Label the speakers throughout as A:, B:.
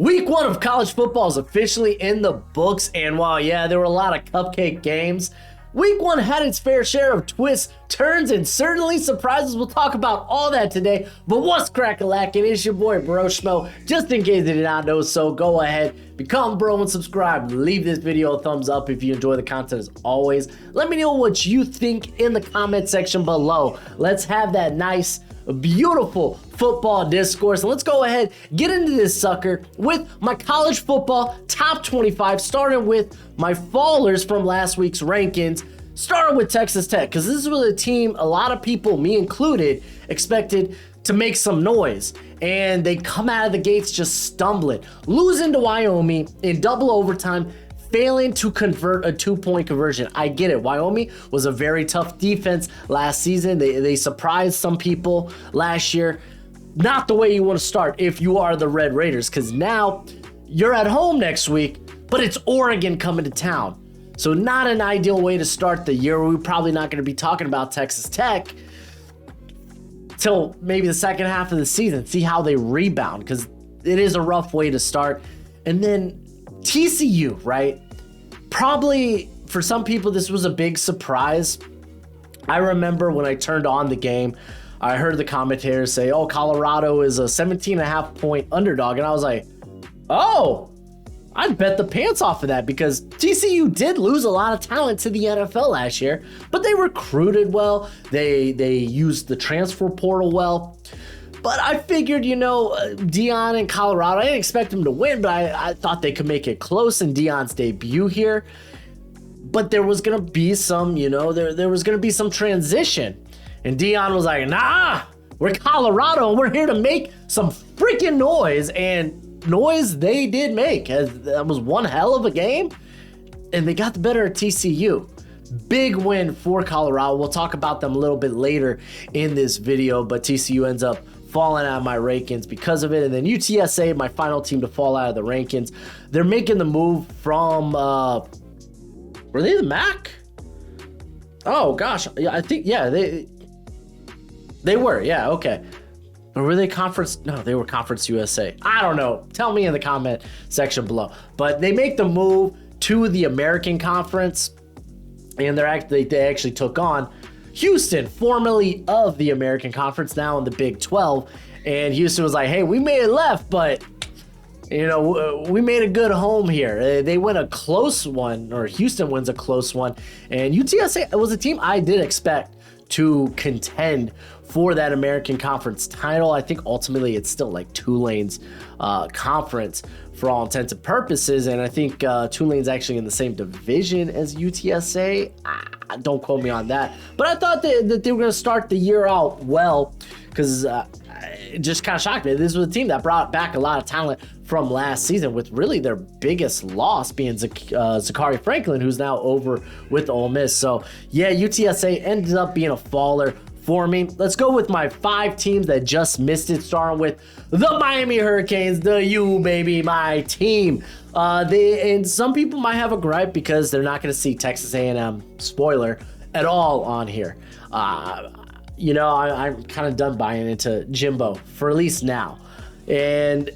A: Week 1 of college football is officially in the books, and while, yeah, there were a lot of cupcake games, Week 1 had its fair share of twists, turns, and certainly surprises. We'll talk about all that today, but what's crack-a-lackin'? It's your boy, Bro Schmo. Just in case you did not know, so go ahead, become bro and subscribe. Leave this video a thumbs up if you enjoy the content as always. Let me know what you think in the comment section below. Let's have that nice, beautiful football discourse. And let's go ahead, get into this sucker with my college football top 25, starting with my fallers from last week's rankings, starting with Texas Tech, because this was a team a lot of people, me included, expected to make some noise. And they come out of the gates just stumbling, losing to Wyoming in double overtime, failing to convert a 2-point conversion. I get it. Wyoming was a very tough defense last season. They surprised some people last year. Not the way you want to start if you are the Red Raiders, because now you're at home next week, but it's Oregon coming to town. So not an ideal way to start the year. We're probably not going to be talking about Texas Tech till maybe the second half of the season. See how they rebound, because it is a rough way to start. And then TCU, right? Probably for some people, this was a big surprise. I remember when I turned on the game, I heard the commentators say, oh, Colorado is a 17.5 point underdog. And I was like, oh, I'd bet the pants off of that, because TCU did lose a lot of talent to the NFL last year, but they recruited well. They used the transfer portal well. But I figured, Deion in Colorado, I didn't expect him to win, but I thought they could make it close in Deion's debut here. But there was going to be some, there was going to be some transition. And Deion was like, nah, we're Colorado, and we're here to make some freaking noise. And noise they did make. That was one hell of a game. And they got the better of TCU. Big win for Colorado. We'll talk about them a little bit later in this video, but TCU ends up falling out of my rankings because of it. And then UTSA, my final team to fall out of the rankings. They're making the move from, were they the MAC? Oh gosh, yeah, I think, yeah, they were, yeah, okay. Or were they conference? No, they were Conference USA. I don't know. Tell me in the comment section below. But they make the move to the American Conference, and they actually took on Houston, formerly of the American Conference, now in the Big 12. And Houston was like, hey, we may have left, but, we made a good home here. They win a close one, or Houston wins a close one. And UTSA was a team I did expect to contend for that American Conference title. I think ultimately it's still like Tulane's conference for all intents and purposes. And I think Tulane's actually in the same division as UTSA. Don't quote me on that. But I thought that they were going to start the year out well, because it just kind of shocked me. This was a team that brought back a lot of talent from last season, with really their biggest loss being Zachary Franklin, who's now over with Ole Miss. So yeah, UTSA ended up being a faller for me. Let's go with my 5 teams that just missed it, starting with the Miami Hurricanes, the U, baby, my team. And some people might have a gripe because they're not going to see Texas A&M, spoiler, at all on here. I'm kind of done buying into Jimbo, for at least now. And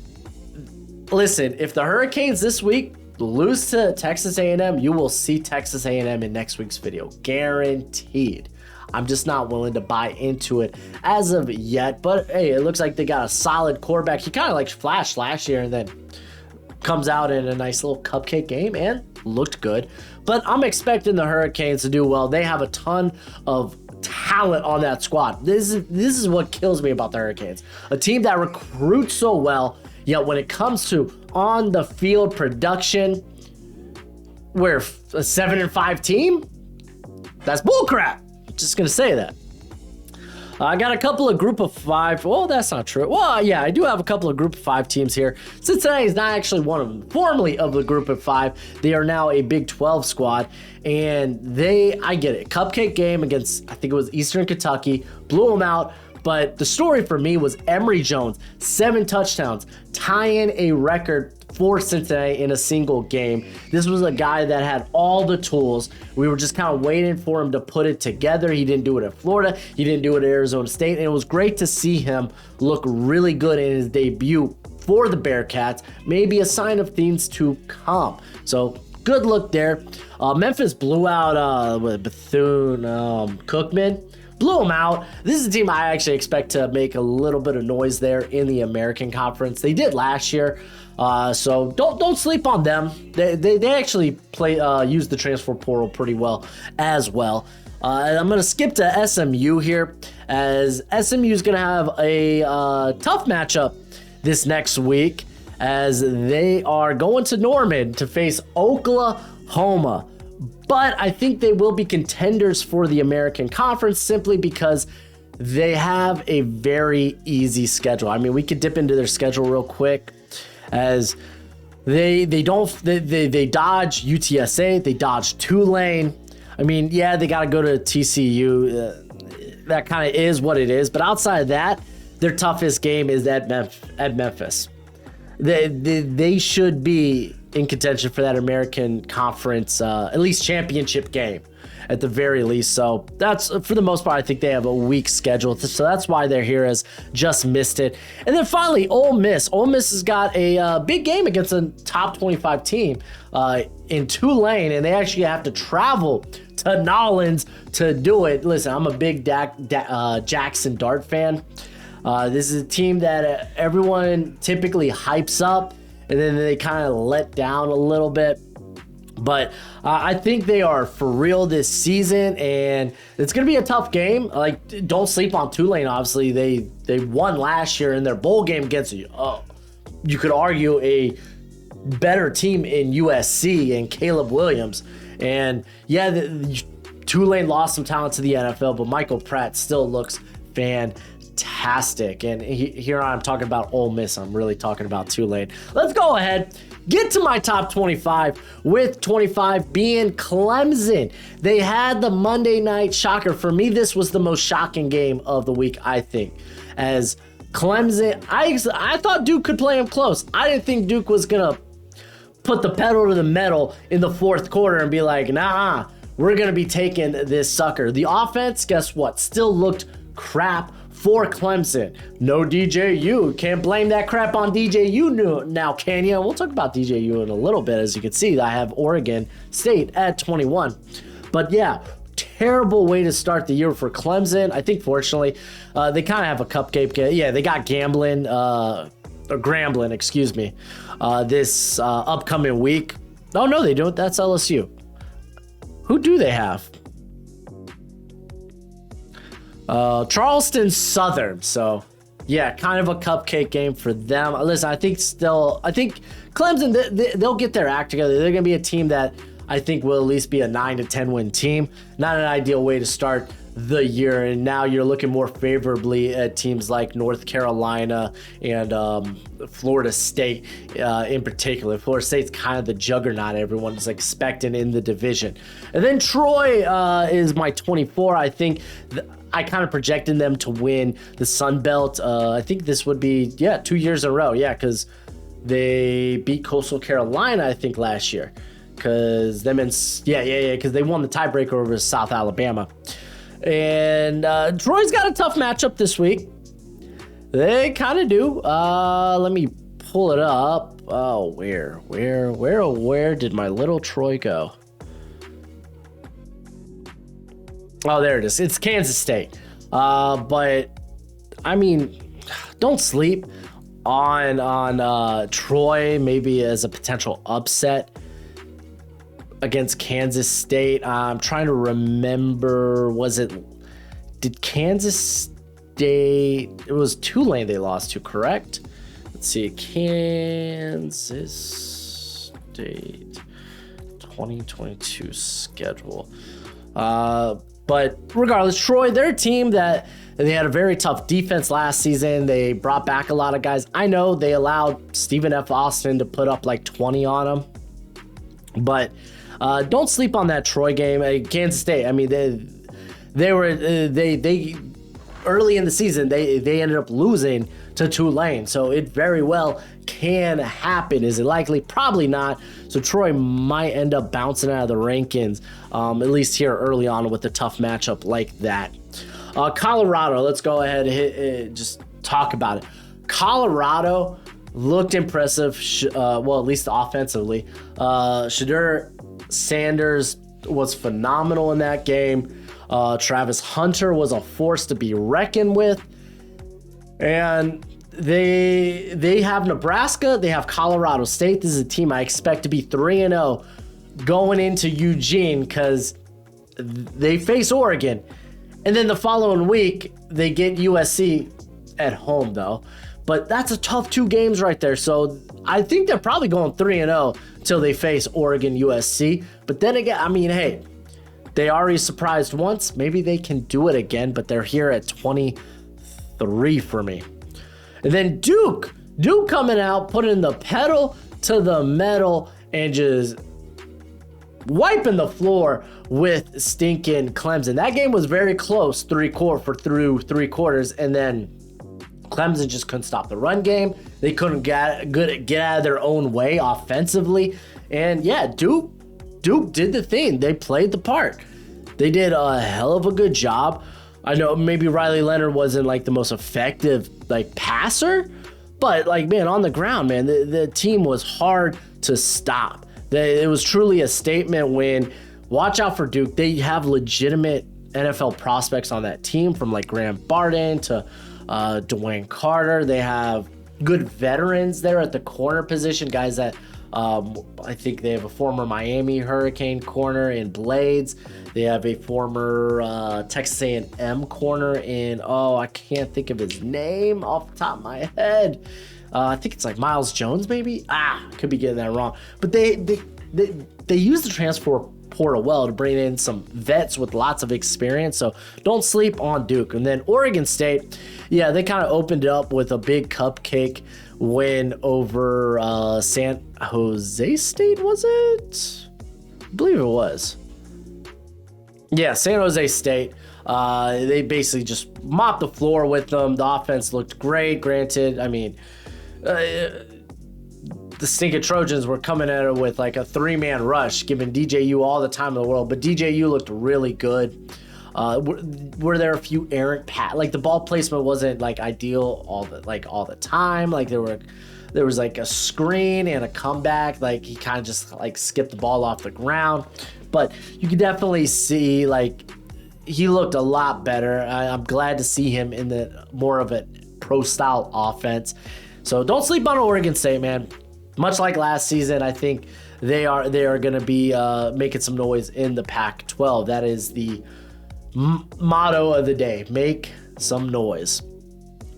A: listen, if the Hurricanes this week lose to Texas A&M, you will see Texas A&M in next week's video, guaranteed. I'm just not willing to buy into it as of yet. But hey, it looks like they got a solid quarterback. He kind of like flashed last year and then comes out in a nice little cupcake game and looked good. But I'm expecting the Hurricanes to do well. They have a ton of talent on that squad. This is what kills me about the Hurricanes. A team that recruits so well, yet when it comes to on the field production, we're a 7-5 team. That's bullcrap. Just gonna say that. I got a couple of group of 5. Well, that's not true. Well, yeah, I do have a couple of group of 5 teams here. Cincinnati is not actually one of them. Formerly of the group of 5, they are now a Big 12 squad. And I get it. Cupcake game against, I think it was Eastern Kentucky, blew them out. But the story for me was Emory Jones, 7 touchdowns, tying a record for Cincinnati in a single game. This was a guy that had all the tools. We were just kind of waiting for him to put it together. He didn't do it at Florida. He didn't do it at Arizona State. And it was great to see him look really good in his debut for the Bearcats, maybe a sign of things to come. So good look there. Memphis blew out Bethune-Cookman. Blew them out. This is a team I actually expect to make a little bit of noise there in the American Conference. They did last year, so don't sleep on them. They actually use the transfer portal pretty well as well. I'm going to skip to SMU here, as SMU is going to have a tough matchup this next week, as they are going to Norman to face Oklahoma. But I think they will be contenders for the American Conference simply because they have a very easy schedule. I mean, we could dip into their schedule real quick, as they dodge UTSA, they dodge Tulane. I mean, yeah, they got to go to TCU. That kind of is what it is. But outside of that, their toughest game is at Memphis. They should be in contention for that American Conference, at least championship game at the very least. So that's, for the most part, I think they have a weak schedule. So that's why they're here, as just missed it. And then finally, Ole Miss. Ole Miss has got a big game against a top 25 team in Tulane, and they actually have to travel to Nolens to do it. Listen, I'm a big Jackson Dart fan. This is a team that everyone typically hypes up, and then they kind of let down a little bit. But I think they are for real this season, and it's going to be a tough game. Like, don't sleep on Tulane, obviously. They won last year in their bowl game against, you could argue, a better team in USC and Caleb Williams. And, yeah, Tulane lost some talent to the NFL, but Michael Pratt still looks fantastic. And here I'm talking about Ole Miss. I'm really talking about Tulane. Let's go ahead, get to my top 25, with 25 being Clemson. They had the Monday night shocker. For me, this was the most shocking game of the week, I think, as Clemson, I thought Duke could play them close. I didn't think Duke was going to put the pedal to the metal in the fourth quarter and be like, nah, we're going to be taking this sucker. The offense, guess what? Still looked crap for Clemson. No DJU. Can't blame that crap on DJU now, can you? We'll talk about DJU in a little bit. As you can see, I have Oregon State at 21. But yeah, terrible way to start the year for Clemson. I think, fortunately, they kind of have a cupcake. Yeah, they got Grambling, excuse me, this upcoming week. Oh, no, they don't. That's LSU. Who do they have? Charleston Southern. So, yeah, kind of a cupcake game for them. Listen, I think Clemson, they'll get their act together. They're going to be a team that I think will at least be a 9 to 10 win team. Not an ideal way to start the year, and now you're looking more favorably at teams like North Carolina and Florida State in particular. Florida State's kind of the juggernaut everyone is expecting in the division. And then Troy is my 24. I think I kind of projected them to win the Sun Belt. I think this would be, 2 years in a row. Yeah, because they beat Coastal Carolina, I think, last year. Because they won the tiebreaker over South Alabama. And Troy's got a tough matchup this week. They kind of do. Let me pull it up. Oh, where did my little Troy go? Oh, there it is. It's Kansas State. But I mean, don't sleep on Troy maybe as a potential upset against Kansas State. I'm trying to remember, did Kansas State, it was Tulane they lost to, correct? Let's see, Kansas State 2022 schedule. But regardless, Troy, they're a team that they had a very tough defense last season. They brought back a lot of guys. I know they allowed Stephen F. Austin to put up like 20 on them, but don't sleep on that Troy game. Kansas State, I mean, they early in the season, they ended up losing to Tulane. So it very well can happen. Is it likely? Probably not. So Troy might end up bouncing out of the rankings, at least here early on with a tough matchup like that. Colorado, let's go ahead and just talk about it. Colorado, looked impressive, well, at least offensively. Shadur Sanders was phenomenal in that game. Travis Hunter was a force to be reckoned with. And they have Nebraska, they have Colorado State. This is a team I expect to be 3-0 going into Eugene because they face Oregon. And then the following week, they get USC at home, though. But that's a tough 2 games right there. So I think they're probably going 3-0 until they face Oregon, USC. But then again, I mean, hey, they already surprised once. Maybe they can do it again, but they're here at 23 for me. And then Duke coming out, putting the pedal to the metal and just wiping the floor with stinking Clemson. That game was very close through 3 quarters, and then Clemson just couldn't stop the run game. They couldn't get out of their own way offensively. And yeah, Duke did the thing. They played the part. They did a hell of a good job. I know maybe Riley Leonard wasn't like the most effective like passer, but like, man, on the ground, man, the team was hard to stop. It was truly a statement win. Watch out for Duke. They have legitimate NFL prospects on that team, from like Graham Barden to Dwayne Carter. They have good veterans there at the corner position, guys that I think they have a former Miami Hurricane corner in Blades. They have a former Texas A&M corner in, I can't think of his name off the top of my head. I think it's like Miles Jones, maybe. Could be getting that wrong. But they use the transfer portal well to bring in some vets with lots of experience. So don't sleep on Duke. And then Oregon State, yeah, they kind of opened it up with a big cupcake win over San Jose State, was it? I believe it was. Yeah, San Jose State. They basically just mopped the floor with them. The offense looked great. Granted, I mean, the stinking Trojans were coming at it with like a 3-man rush, giving DJU all the time in the world. But DJU looked really good. Were there a few errant like the ball placement wasn't like ideal all the time. Like there was like a screen and a comeback. Like he kind of just like skipped the ball off the ground. But you can definitely see like he looked a lot better. I'm glad to see him in the more of a pro style offense. So don't sleep on Oregon State, man. Much like last season, I think they are going to be making some noise in the Pac-12. That is the motto of the day. Make some noise.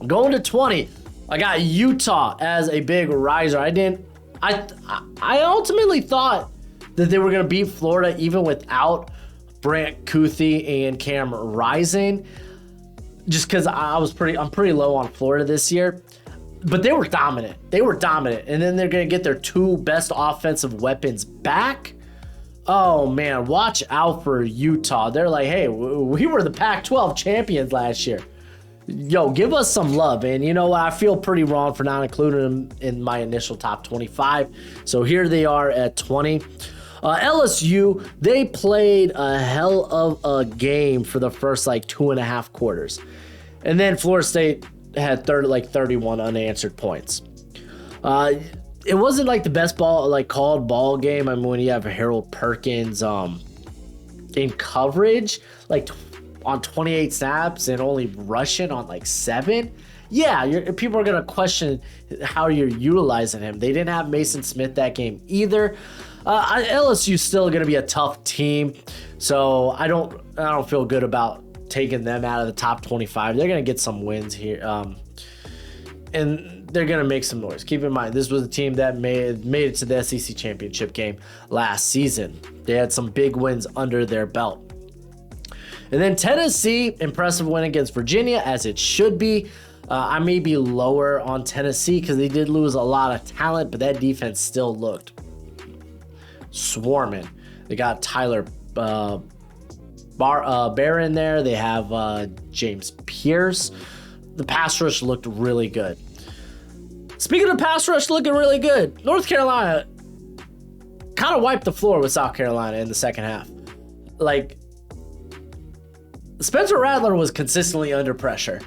A: Going to 20, I got Utah as a big riser. I ultimately thought that they were going to beat Florida even without Brant Kuthi and Cam Rising, just because I'm pretty low on Florida this year. But they were dominant. And then they're going to get their 2 best offensive weapons back. Oh, man, watch out for Utah. They're like, hey, we were the Pac-12 champions last year. Yo, give us some love. And you know what? I feel pretty wrong for not including them in my initial top 25. So here they are at 20. LSU, they played a hell of a game for the first like 2.5 quarters. And then Florida State had 31 unanswered points. It wasn't like the best called ball game. I mean, when you have Harold Perkins in coverage, like on 28 snaps and only rushing on like 7. Yeah, people are going to question how you're utilizing him. They didn't have Mason Smith that game either. LSU's still going to be a tough team, so I don't feel good about taking them out of the top 25. They're going to get some wins here, and they're going to make some noise. Keep in mind, this was a team that made it to the SEC championship game last season. They had some big wins under their belt. And then Tennessee, impressive win against Virginia, as it should be. I may be lower on Tennessee because they did lose a lot of talent, but that defense still looked swarming. They got Tyler Barron there. They have James Pierce. The pass rush looked really good. Speaking of pass rush looking really good, North Carolina kind of wiped the floor with South Carolina in the second half. Like, Spencer Rattler was consistently under pressure.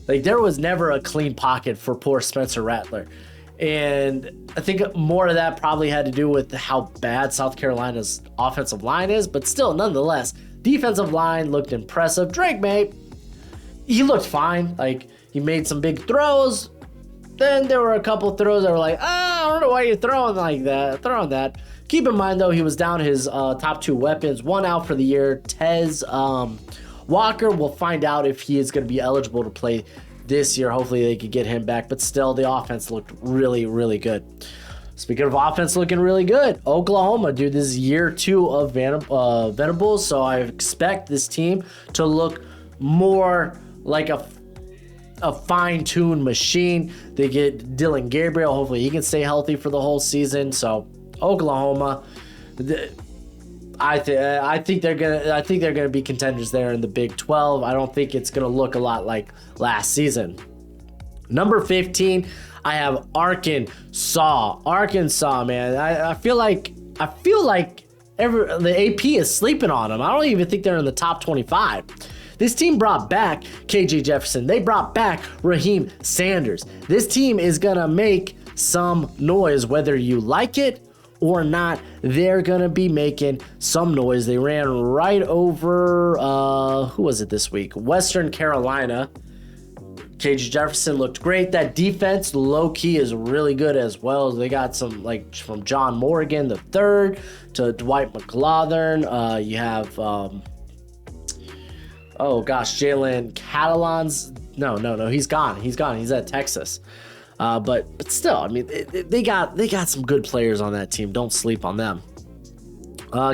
A: Like, there was never a clean pocket for poor Spencer Rattler. And I think more of that probably had to do with how bad South Carolina's offensive line is, but still, nonetheless, defensive line looked impressive. Drake May, he looked fine. Like, he made some big throws. Then there were a couple throws that were like, I don't know why you're throwing like that. Keep in mind, though, he was down his top 2 weapons. One out for the year. Tez Walker, we'll find out if he is going to be eligible to play this year. Hopefully they could get him back. But still, the offense looked really, really good. Speaking of offense looking really good, Oklahoma, dude, this is year 2 of Venables. So I expect this team to look more like a fine-tuned machine. They get Dylan Gabriel. Hopefully he can stay healthy for the whole season. So Oklahoma, I think they're gonna be contenders there in the Big 12. I don't think it's gonna look a lot like last season. Number 15, I have Arkansas. Arkansas, man. I feel like the AP is sleeping on them. I don't even think they're in the top 25. This team brought back KJ Jefferson. They brought back Raheem Sanders. This team is going to make some noise, whether you like it or not. They're going to be making some noise. They ran right over, who was it this week? Western Carolina. KJ Jefferson looked great. That defense, low-key, is really good as well. They got some, like, from John Morgan the third to Dwight McLaughlin. You have... Jalen Catalans. No, he's gone. He's at Texas. But still, I mean, they got some good players on that team. Don't sleep on them.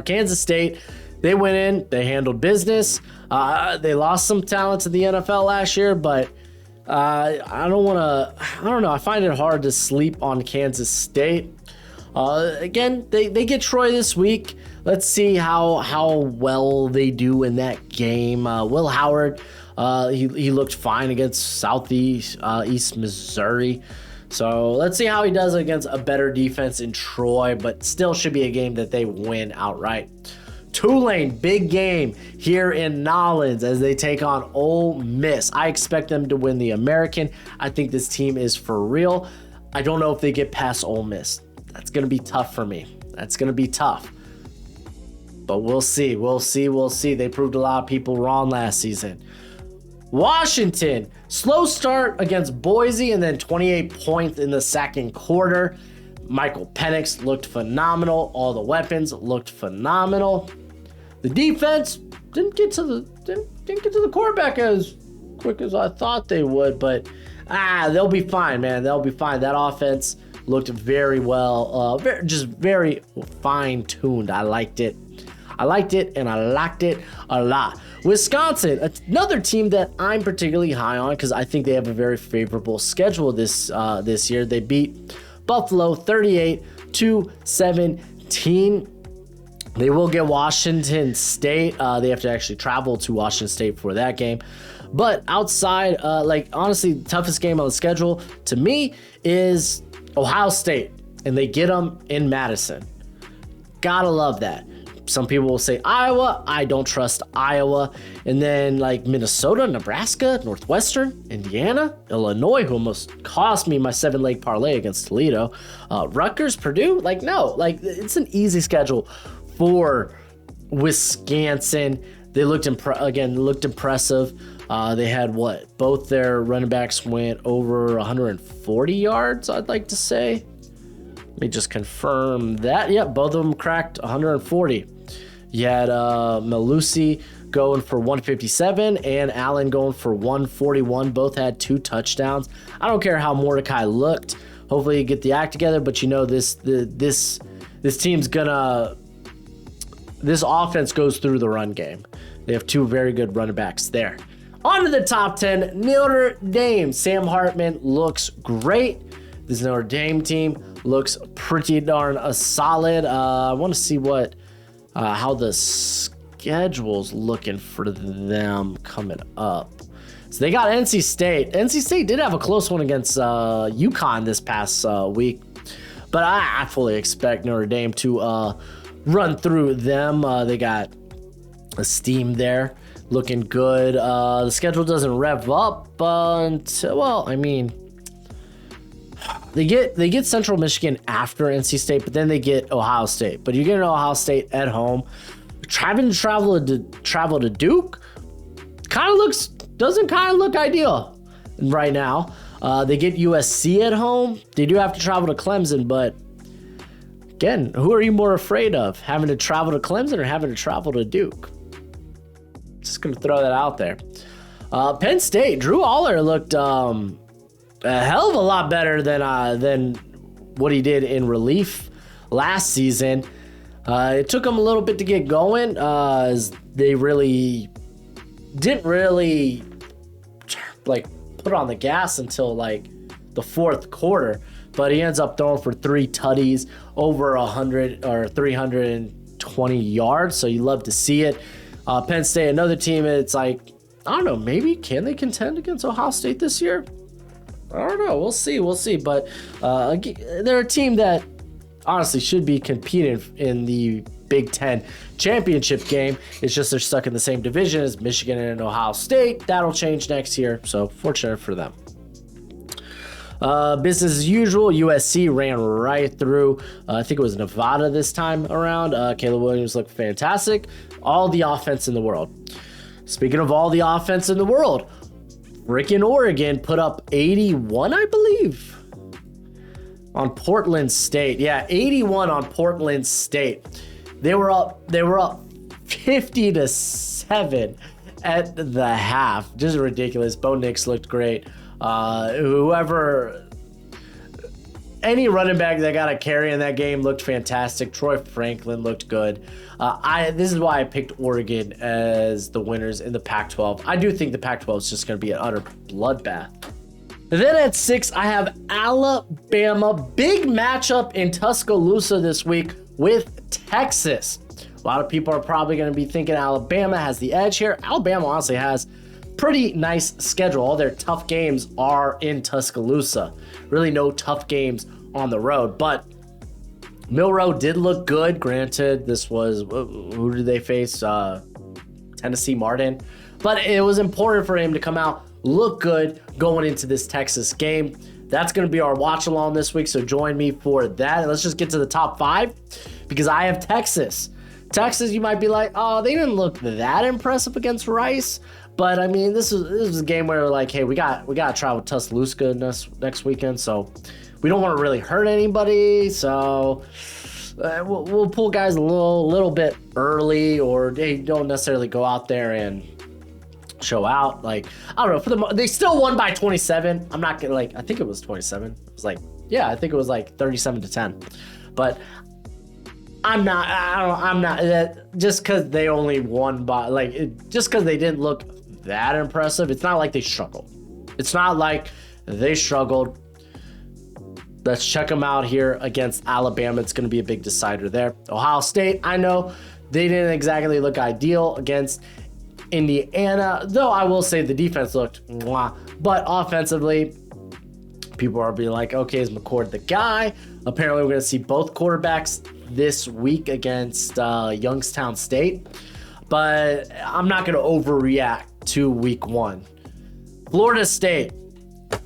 A: Kansas State, they went in, they handled business. They lost some talent to the NFL last year, but I don't know. I find it hard to sleep on Kansas State. Again, they get Troy this week. Let's see how well they do in that game. Will Howard, he looked fine against East Missouri. So let's see how he does against a better defense in Troy, but still should be a game that they win outright. Tulane, big game here in Nolens as they take on Ole Miss. I expect them to win the American. I think this team is for real. I don't know if they get past Ole Miss. That's going to be tough for me. That's going to be tough. But we'll see. They proved a lot of people wrong last season. Washington, slow start against Boise and then 28 points in the second quarter. Michael Penix looked phenomenal. All the weapons looked phenomenal. The defense didn't get to the quarterback as quick as I thought they would, but they'll be fine, man. They'll be fine. That offense looked very well, just very fine-tuned. I liked it, and I liked it a lot. Wisconsin, another team that I'm particularly high on because I think they have a very favorable schedule this year. They beat Buffalo 38-17. They will get Washington State. They have to actually travel to Washington State for that game. But outside, honestly, the toughest game on the schedule to me is Ohio State, and they get them in Madison. Gotta love that. Some people will say Iowa. I don't trust Iowa. And then Minnesota, Nebraska, Northwestern, Indiana, Illinois, who almost cost me my 7-leg parlay against Toledo. Rutgers, Purdue, no. It's an easy schedule for Wisconsin. They looked impressive. They had both their running backs went over 140 yards, I'd like to say. Let me just confirm that. Yep, both of them cracked 140. You had Malusi going for 157 and Allen going for 141. Both had 2 touchdowns. I don't care how Mordecai looked. Hopefully you get the act together, but this team's gonna... This offense goes through the run game. They have 2 very good running backs there. On to the top 10, Notre Dame. Sam Hartman looks great. This Notre Dame team looks pretty darn solid. I want to see how the schedule's looking for them coming up. So they got NC State. NC State did have a close one against UConn this past week, but I fully expect Notre Dame to run through them. They got a steam there, looking good. The schedule doesn't rev up until, They get Central Michigan after NC State, but then they get Ohio State. But you get Ohio State at home. Having to travel to Duke doesn't look ideal right now. They get USC at home. They do have to travel to Clemson, but again, who are you more afraid of? Having to travel to Clemson or having to travel to Duke? Just gonna throw that out there. Penn State, Drew Aller looked a hell of a lot better than what he did in relief last season. It took him a little bit to get going, as they really didn't like put on the gas until like the fourth quarter. But he ends up throwing for 3 tutties, over 100 or 320 yards. So you love to see it. Penn State, another team. It's like, I don't know, maybe can they contend against Ohio State this year? I don't know. We'll see. But they're a team that honestly should be competing in the Big Ten championship game. It's just they're stuck in the same division as Michigan and Ohio State. That'll change next year. So fortunate for them. Business as usual. USC ran right through. I think it was Nevada this time around. Caleb Williams looked fantastic. All the offense in the world. Speaking of all the offense in the world, freaking Oregon put up 81, I believe, on Portland State. Yeah, 81 on Portland State. They were up 50-7 at the half. Just ridiculous. Bo Nix looked great. Any running back that got a carry in that game looked fantastic. Troy Franklin looked good. This is why I picked Oregon as the winners in the Pac-12. I do think the Pac-12 is just going to be an utter bloodbath. Then at 6, I have Alabama. Big matchup in Tuscaloosa this week with Texas. A lot of people are probably going to be thinking Alabama has the edge here. Alabama honestly has pretty nice schedule. All their tough games are in Tuscaloosa. Really no tough games on the road, but Milroe did look good. Granted, this was, who did they face? Tennessee Martin. But it was important for him to come out, look good going into this Texas game. That's going to be our watch along this week, so join me for that. And let's just get to the top 5 because I have Texas. Texas, you might be like, oh, they didn't look that impressive against Rice. But I mean, this is a game where like, hey, we got to travel to Tuscaloosa next weekend, so we don't want to really hurt anybody. So we'll pull guys a little bit early, or they don't necessarily go out there and show out. Like, I don't know. They still won by 27. I'm not gonna I think it was 27. It was I think it was 37-10. But I'm not just because they only won by just because they didn't look that impressive. It's not like they struggled. Let's check them out here against Alabama. It's going to be a big decider there. Ohio State, I know they didn't exactly look ideal against Indiana, though I will say the defense looked mwah. But offensively, people are being like, okay, is McCord the guy? Apparently, we're going to see both quarterbacks this week against Youngstown State. But I'm not going to overreact to week 1. Florida State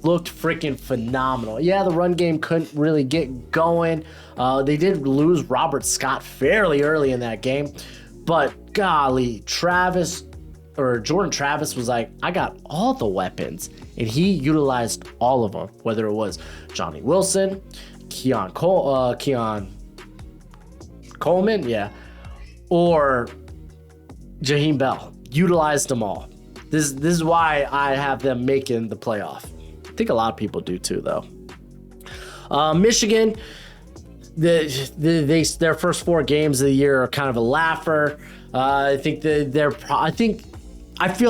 A: looked freaking phenomenal. Yeah, the run game couldn't really get going. They did lose Robert Scott fairly early in that game. But golly, Jordan Travis was like, I got all the weapons. And he utilized all of them, whether it was Johnny Wilson, Keon Coleman, yeah, or Jaheim Bell. Utilized them all. This is why I have them making the playoff. I think a lot of people do too, though. Michigan, their first 4 games of the year are kind of a laugher. I feel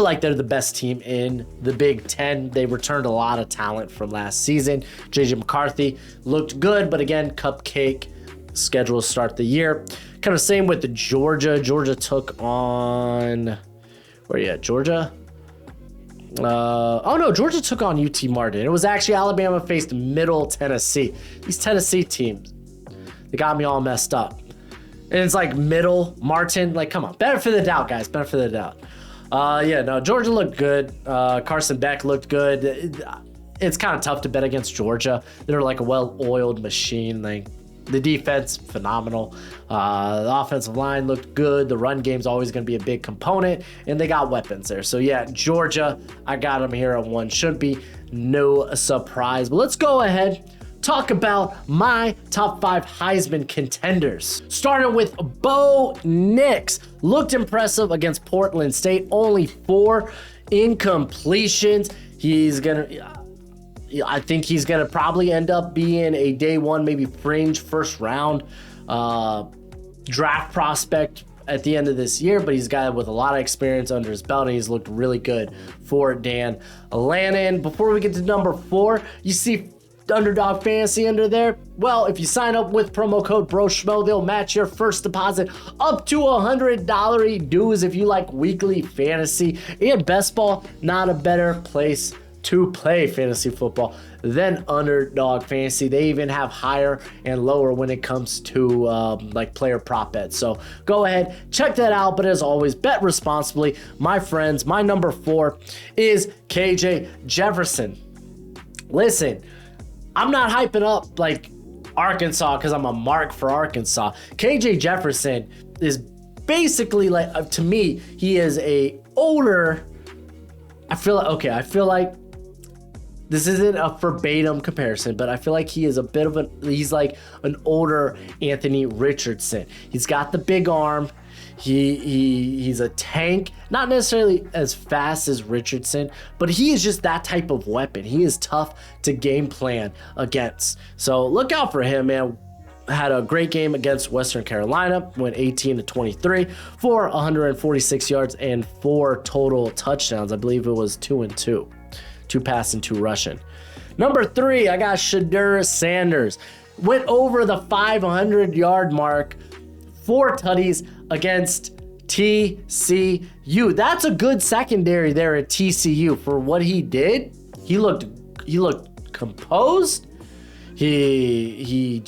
A: like they're the best team in the Big Ten. They returned a lot of talent from last season. JJ McCarthy looked good, but again, cupcake schedule to start the year. Kind of same with the Georgia. Georgia took on Georgia? Georgia took on UT Martin. It was actually Alabama faced Middle Tennessee. These Tennessee teams, they got me all messed up. And it's like Middle, Martin, come on. Benefit of the doubt, guys. Benefit of the doubt. Georgia looked good. Carson Beck looked good. it's kind of tough to bet against Georgia. They're like a well-oiled machine. The defense, phenomenal. The offensive line looked good. The run game's always going to be a big component, and they got weapons there. So yeah, Georgia, I got them here at 1. Should be no surprise. But let's go ahead, talk about my top 5 Heisman contenders. Starting with Bo Nix. Looked impressive against Portland State. Only 4 incompletions. I think he's going to probably end up being a day 1, maybe fringe first round draft prospect at the end of this year, but he's a guy with a lot of experience under his belt, and he's looked really good for Dan Lannon. Before we get to number 4, you see Underdog Fantasy under there. Well, if you sign up with promo code BROSCHMO, they'll match your first deposit up to $100 dues if you like weekly fantasy. And best ball, not a better place to play fantasy football than Underdog Fantasy. They even have higher and lower when it comes to like player prop bets. So go ahead, check that out. But as always, bet responsibly. My friends, my number 4 is KJ Jefferson. Listen, I'm not hyping up like Arkansas because I'm a mark for Arkansas. KJ Jefferson is basically like, to me, he is a older, I feel like this isn't a verbatim comparison, but I feel like he is he's like an older Anthony Richardson. He's got the big arm. He's a tank, not necessarily as fast as Richardson, but he is just that type of weapon. He is tough to game plan against. So look out for him, man. Had a great game against Western Carolina, went 18-23 for 146 yards and 4 total touchdowns. I believe it was 2 and 2. 2 passing, 2 rushing. Number 3, I got Shedeur Sanders. Went over the 500-yard mark, 4 tutties against TCU. That's a good secondary there at TCU for what he did. He looked composed. He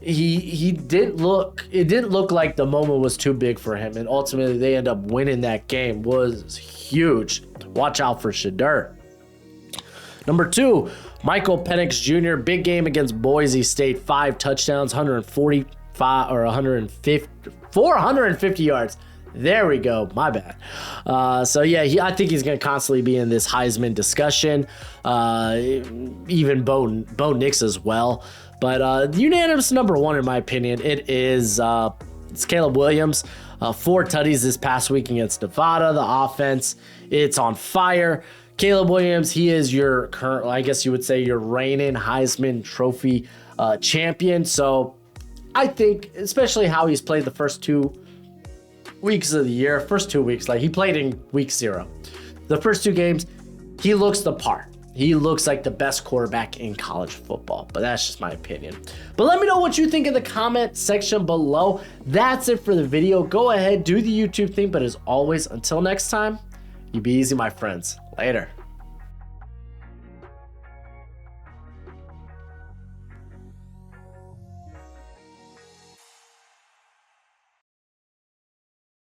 A: didn't look. It didn't look like the moment was too big for him, and ultimately they end up winning that game. Was huge. Watch out for Shedeur. Number 2, Michael Penix Jr. Big game against Boise State. 5 touchdowns, 145 or 150, 450 yards. There we go. My bad. So yeah, I think he's going to constantly be in this Heisman discussion. Even Bo Nix as well. But unanimous number 1 in my opinion. It's Caleb Williams. 4 tutties this past week against Nevada. The offense, it's on fire. Caleb Williams, he is your current, I guess you would say, your reigning Heisman Trophy champion. So I think, especially how he's played the first 2 weeks of the year, first 2 weeks, like he played in week 0. The first 2 games, he looks the part. He looks like the best quarterback in college football, but that's just my opinion. But let me know what you think in the comment section below. That's it for the video. Go ahead, do the YouTube thing, but as always, until next time, you be easy, my friends. Later.